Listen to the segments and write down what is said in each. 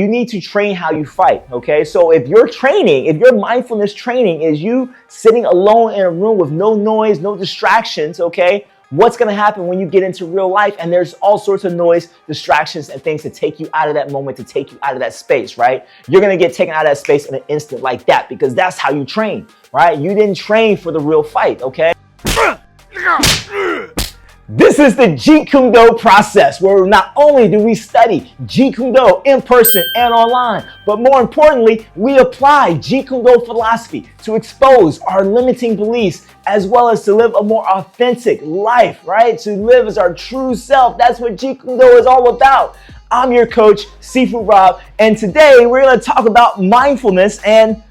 You need to train how you fight, okay? So if your mindfulness training is you sitting alone in a room with no noise, no distractions, okay? What's gonna happen when you get into real life and there's all sorts of noise, distractions, and things to take you out of that moment, to take you out of that space, right? You're gonna get taken out of that space in an instant like that because that's how you train, right? You didn't train for the real fight, okay? This is the Jeet Kune Do process, where not only do we study Jeet Kune Do in person and online, but more importantly, we apply Jeet Kune Do philosophy to expose our limiting beliefs as well as to live a more authentic life, right? To live as our true self. That's what Jeet Kune Do is all about. I'm your coach, Sifu Rob, and today we're going to talk about mindfulness and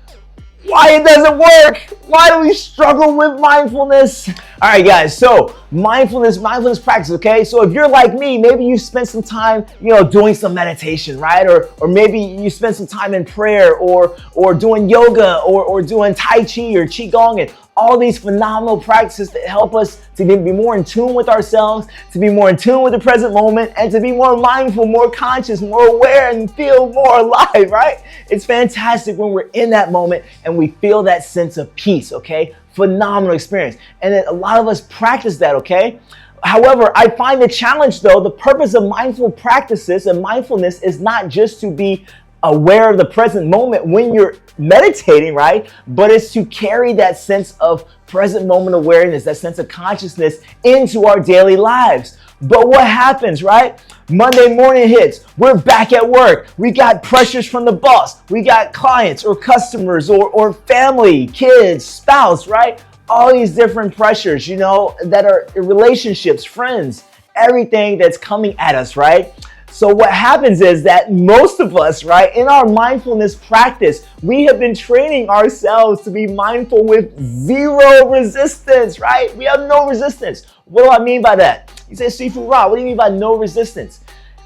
why it doesn't work. Why do we struggle with mindfulness? All right, guys, so mindfulness practice, okay? So if you're like me, maybe you spent some time, doing some meditation, right? Or maybe you spent some time in prayer or doing yoga or doing Tai Chi or QiGong and all these phenomenal practices that help us to be more in tune with ourselves, to be more in tune with the present moment, and to be more mindful, more conscious, more aware, and feel more alive, right? It's fantastic when we're in that moment and we feel that sense of peace, okay? Phenomenal experience. And then a lot of us practice that, okay? However, I find the challenge though, the purpose of mindful practices and mindfulness is not just to be aware of the present moment when you're meditating, right? But it's to carry that sense of present moment awareness, that sense of consciousness into our daily lives. But what happens, right? Monday morning hits, we're back at work. We got pressures from the boss. We got clients or customers or family, kids, spouse, right? All these different pressures, that are relationships, friends, everything that's coming at us, right? So what happens is that most of us, right, in our mindfulness practice, we have been training ourselves to be mindful with zero resistance, right? We have no resistance. What do I mean by that? You say, Sifu Ra, what do you mean by no resistance?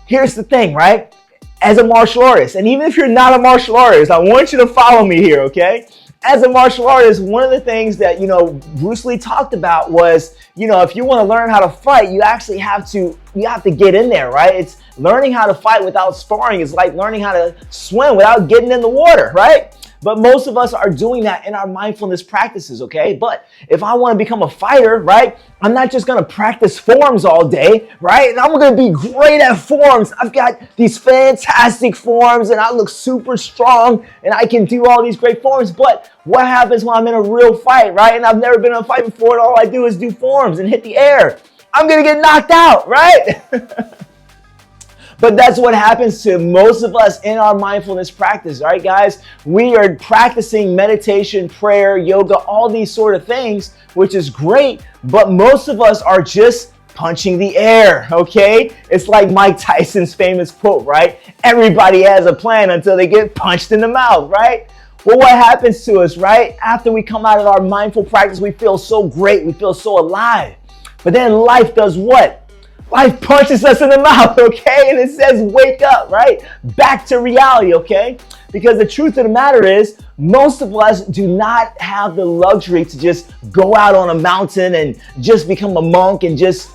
Here's the thing, right? As a martial artist, and even if you're not a martial artist, I want you to follow me here, okay? As a martial artist, one of the things that, Bruce Lee talked about was, if you want to learn how to fight, you actually have to get in there, right? It's learning how to fight without sparring is like learning how to swim without getting in the water, right? But most of us are doing that in our mindfulness practices, okay? But if I want to become a fighter, right, I'm not just going to practice forms all day, right? And I'm going to be great at forms. I've got these fantastic forms and I look super strong and I can do all these great forms. But what happens when I'm in a real fight, right? And I've never been in a fight before and all I do is do forms and hit the air. I'm going to get knocked out, right? But that's what happens to most of us in our mindfulness practice, all right, guys? We are practicing meditation, prayer, yoga, all these sort of things, which is great, but most of us are just punching the air, okay? It's like Mike Tyson's famous quote, right? Everybody has a plan until they get punched in the mouth, right? Well, what happens to us, right? After we come out of our mindful practice, we feel so great, we feel so alive. But then life does what? Life punches us in the mouth, okay? And it says, wake up, right? Back to reality, okay? Because the truth of the matter is, most of us do not have the luxury to just go out on a mountain and just become a monk and just,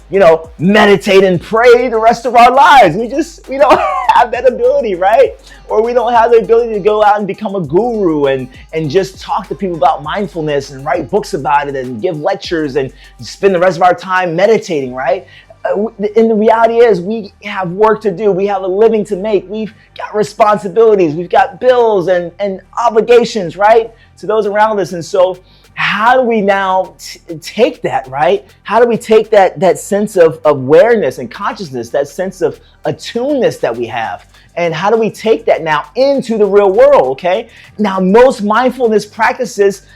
meditate and pray the rest of our lives. We don't have that ability, right? Or we don't have the ability to go out and become a guru and just talk to people about mindfulness and write books about it and give lectures and spend the rest of our time meditating, right? And the reality is we have work to do. We have a living to make. We've got responsibilities. We've got bills and obligations, right, to those around us. And so how do we now take that, right? How do we take that sense of awareness and consciousness, that sense of attuneness that we have? And how do we take that now into the real world, okay? Now, most mindfulness practices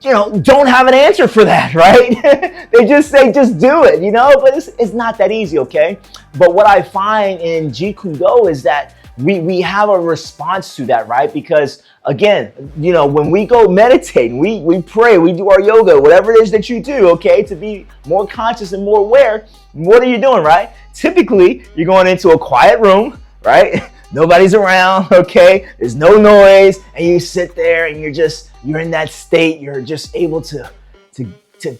don't have an answer for that, right? They just say, just do it, but it's not that easy, okay? But what I find in Jeet Kune Do is that we have a response to that, right? Because again, when we go meditate, we pray, we do our yoga, whatever it is that you do, okay, to be more conscious and more aware, what are you doing, right? Typically, you're going into a quiet room, right? Nobody's around, okay? There's no noise, and you sit there and you're in that state. You're just able to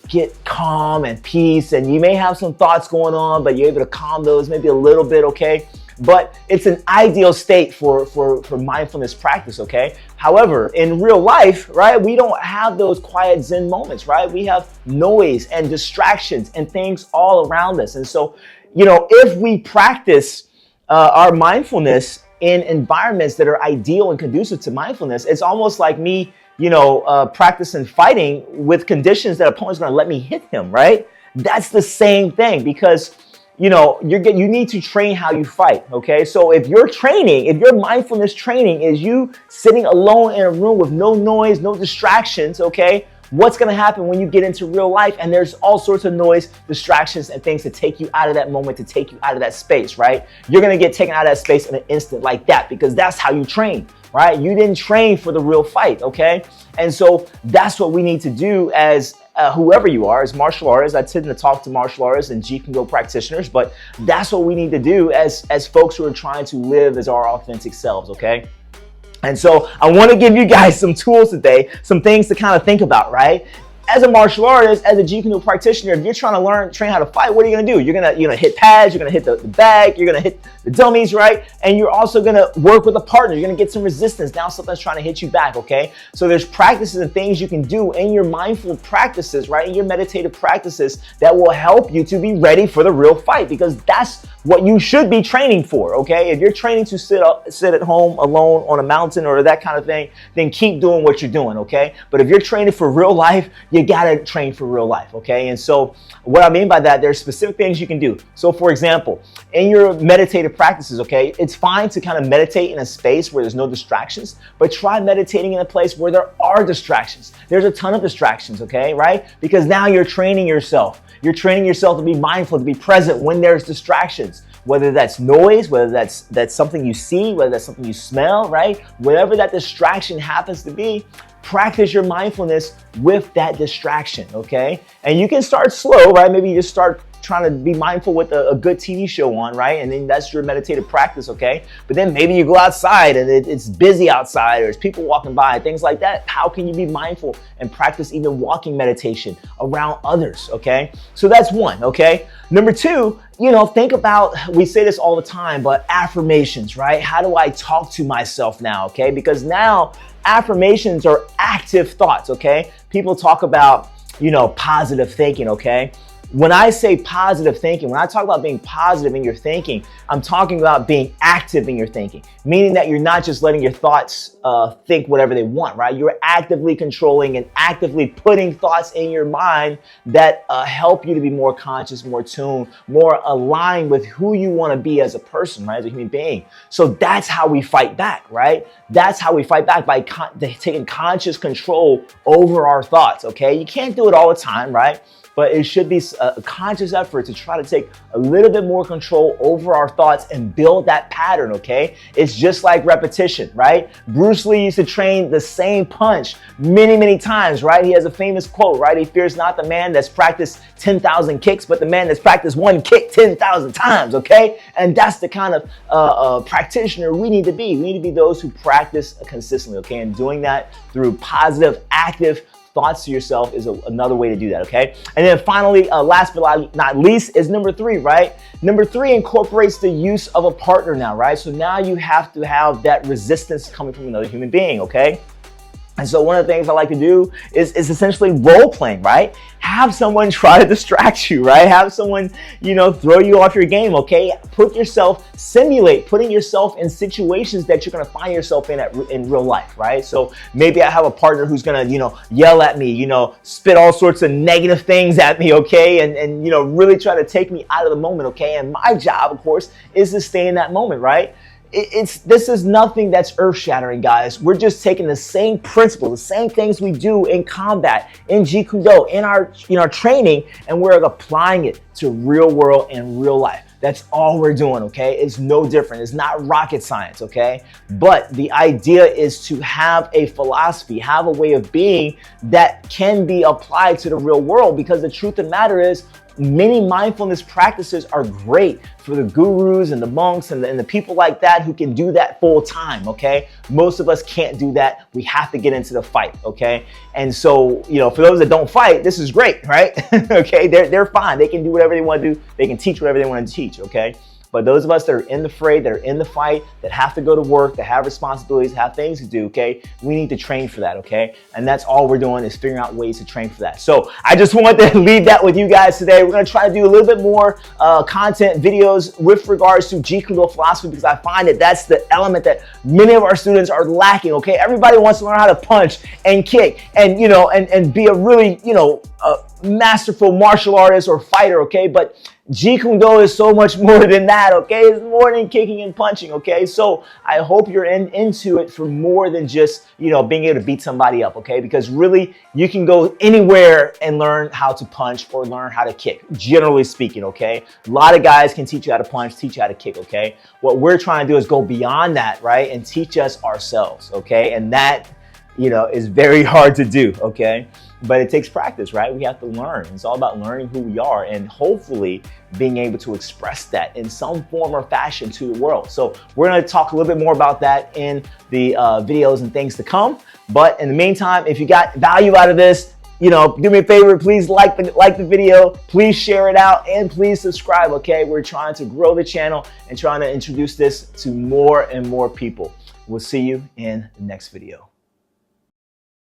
get calm and peace, and you may have some thoughts going on, but you're able to calm those maybe a little bit, okay? but it's an ideal state for mindfulness practice, okay? However, in real life, right, we don't have those quiet Zen moments, right? We have noise and distractions and things all around us. And so, if we practice our mindfulness in environments that are ideal and conducive to mindfulness, it's almost like me, practicing fighting with conditions that opponent's going to let me hit him, right? That's the same thing, because you need to train how you fight, okay? So if your mindfulness training is you sitting alone in a room with no noise, no distractions, okay? What's going to happen when you get into real life and there's all sorts of noise, distractions, and things to take you out of that moment, to take you out of that space, right? You're going to get taken out of that space in an instant like that, because that's how you train, right? You didn't train for the real fight, okay? And so that's what we need to do as whoever you are, as martial artists. I tend to talk to martial artists and Jeet Kune Do practitioners, but that's what we need to do as folks who are trying to live as our authentic selves, okay? And so I want to give you guys some tools today, some things to kind of think about, right? As a martial artist, as a Jeet Kune Do practitioner, if you're trying to train how to fight, what are you going to do? You're gonna hit pads, you're gonna hit the bag, you're gonna hit the dummies, right? And you're also gonna work with a partner. You're gonna get some resistance. Now something's trying to hit you back, okay? So there's practices and things you can do in your mindful practices, right? In your meditative practices that will help you to be ready for the real fight, because that's what you should be training for, okay? If you're training to sit at home alone on a mountain or that kind of thing, then keep doing what you're doing, okay? But if you're training for real life, you gotta train for real life, okay? And so what I mean by that, there's specific things you can do. So for example, in your meditative practices, okay, it's fine to kind of meditate in a space where there's no distractions, but try meditating in a place where there are distractions. There's a ton of distractions, okay, right? Because now you're training yourself. You're training yourself to be mindful, to be present when there's distractions. Whether that's noise, whether that's something you see, whether that's something you smell, right? Whatever that distraction happens to be, practice your mindfulness with that distraction, okay? And you can start slow, right? Maybe you just start trying to be mindful with a good TV show on, right? And then that's your meditative practice, okay? But then maybe you go outside and it's busy outside, or there's people walking by, things like that. How can you be mindful and practice even walking meditation around others, okay? So that's one, okay? Number two, think about, we say this all the time, but affirmations, right? How do I talk to myself now, okay? Because now affirmations are active thoughts, okay? People talk about, positive thinking, okay? When I say positive thinking, when I talk about being positive in your thinking, I'm talking about being active in your thinking, meaning that you're not just letting your thoughts think whatever they want, right? You're actively controlling and actively putting thoughts in your mind that help you to be more conscious, more tuned, more aligned with who you want to be as a person, right? As a human being. So that's how we fight back, right? That's how we fight back, by taking conscious control over our thoughts, okay? You can't do it all the time, right? But it should be a conscious effort to try to take a little bit more control over our thoughts and build that pattern, okay? It's just like repetition, right? Bruce Lee used to train the same punch many, many times, right? He has a famous quote, right? He fears not the man that's practiced 10,000 kicks, but the man that's practiced one kick 10,000 times, okay? And that's the kind of practitioner we need to be. We need to be those who practice consistently, okay? And doing that through positive, active thoughts to yourself is another way to do that, okay? And then finally, last but not least, is number three, right? Number three incorporates the use of a partner now, right? So now you have to have that resistance coming from another human being, okay? And so one of the things I like to do is essentially role playing, right? Have someone try to distract you, right? Have someone, throw you off your game, okay? Simulate putting yourself in situations that you're gonna find yourself in real life, right? So maybe I have a partner who's gonna, yell at me, spit all sorts of negative things at me, okay? And really try to take me out of the moment, okay? And my job, of course, is to stay in that moment, right? This is nothing that's earth-shattering, guys. We're just taking the same principle, the same things we do in combat, in Jeet Kune Do, in our training, and we're applying it to real world and real life. That's all we're doing, okay? It's no different. It's not rocket science, okay? But the idea is to have a philosophy, have a way of being that can be applied to the real world, because the truth of the matter is, many mindfulness practices are great for the gurus and the monks and the people like that who can do that full time, okay? Most of us can't do that. We have to get into the fight, okay? And so, for those that don't fight, this is great, right? Okay, they're fine. They can do whatever they want to do. They can teach whatever they want to teach, okay? But those of us that are in the fray, that are in the fight, that have to go to work, that have responsibilities, have things to do, okay, we need to train for that, okay? And that's all we're doing is figuring out ways to train for that. So I just wanted to leave that with you guys today. We're going to try to do a little bit more content videos with regards to Jeet Kune Do philosophy, because I find that that's the element that many of our students are lacking, okay? Everybody wants to learn how to punch and kick and, you know, and be a really, you know, masterful martial artist or fighter, okay? But Jeet Kune Do is so much more than that, okay? It's more than kicking and punching, okay? So I hope you're into it for more than just, you know, being able to beat somebody up, okay? Because really, you can go anywhere and learn how to punch or learn how to kick, generally speaking, okay? A lot of guys can teach you how to punch, teach you how to kick, okay? What we're trying to do is go beyond that, right? And teach us ourselves, okay? And that, you know, is very hard to do, okay? But it takes practice, right? We have to learn. It's all about learning who we are and hopefully being able to express that in some form or fashion to the world. So we're going to talk a little bit more about that in the videos and things to come. But in the meantime, if you got value out of this, you know, do me a favor, please like the video, please share it out, and please subscribe, okay? We're trying to grow the channel and trying to introduce this to more and more people. We'll see you in the next video.